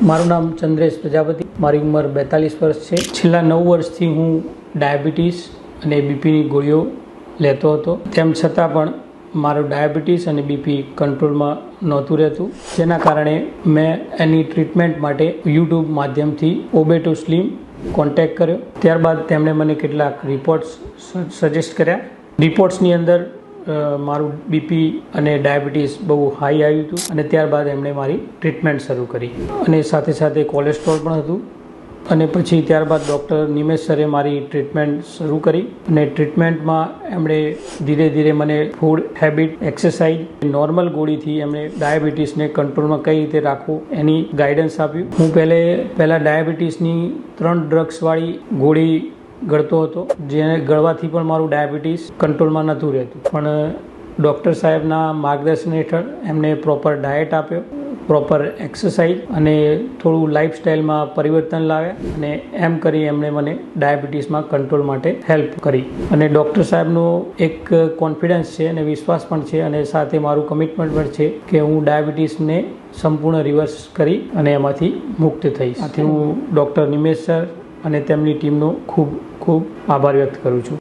મારું નામ ચંદ્રેશ પ્રજાપતિ, મારી ઉંમર 42 વર્ષ છે. છેલ્લા 9 વર્ષથી હું ડાયાબિટીસ અને બીપીની ગોળીઓ લેતો હતો. તેમ છતાં પણ મારું ડાયાબિટીસ અને બીપી કંટ્રોલમાં નહોતું રહેતું, જેના કારણે મેં એની ટ્રીટમેન્ટ માટે યુટ્યુબ માધ્યમથી ઓબેટો સ્લિમ કોન્ટેક્ટ કર્યો. ત્યારબાદ તેમણે મને કેટલાક રિપોર્ટ્સ સજેસ્ટ કર્યા. રિપોર્ટ્સની અંદર મારું બીપી અને ડાયાબિટીસ બહુ હાઈ આવ્યું હતું અને ત્યારબાદ એમણે મારી ટ્રીટમેન્ટ શરૂ કરી અને સાથે સાથે કોલેસ્ટ્રોલ પણ હતું. અને પછી ત્યારબાદ ડૉક્ટર નિમેશ સરે મારી ટ્રીટમેન્ટ શરૂ કરી અને ટ્રીટમેન્ટમાં એમણે ધીરે ધીરે મને ફૂડ હેબિટ, એક્સરસાઇઝ, નોર્મલ ગોળીથી એમણે ડાયાબિટીસને કંટ્રોલમાં કઈ રીતે રાખવું એની ગાઈડન્સ આપ્યું. હું પહેલાં ડાયાબિટીસની 3 ડ્રગ્સવાળી ગોળી ગળતો હતો, જેને ગળવાથી પણ મારું ડાયાબિટીસ કંટ્રોલમાં નહોતું રહેતું. પણ ડૉક્ટર સાહેબના માર્ગદર્શન હેઠળ એમને પ્રોપર ડાયટ આપ્યો, પ્રોપર એક્સરસાઇઝ અને થોડું લાઈફસ્ટાઈલમાં પરિવર્તન લાવ્યા અને એમ કરી એમણે મને ડાયાબિટીસમાં કંટ્રોલ માટે હેલ્પ કરી. અને ડૉક્ટર સાહેબનો એક કોન્ફિડન્સ છે અને વિશ્વાસ પણ છે અને સાથે મારું કમિટમેન્ટ પણ છે કે હું ડાયાબિટીસને સંપૂર્ણ રિવર્સ કરી અને એમાંથી મુક્ત થઈશ. આથી હું ડૉક્ટર નિમેશ સર અને તેમની ટીમનો ખૂબ ખૂબ આભાર વ્યક્ત કરું છું.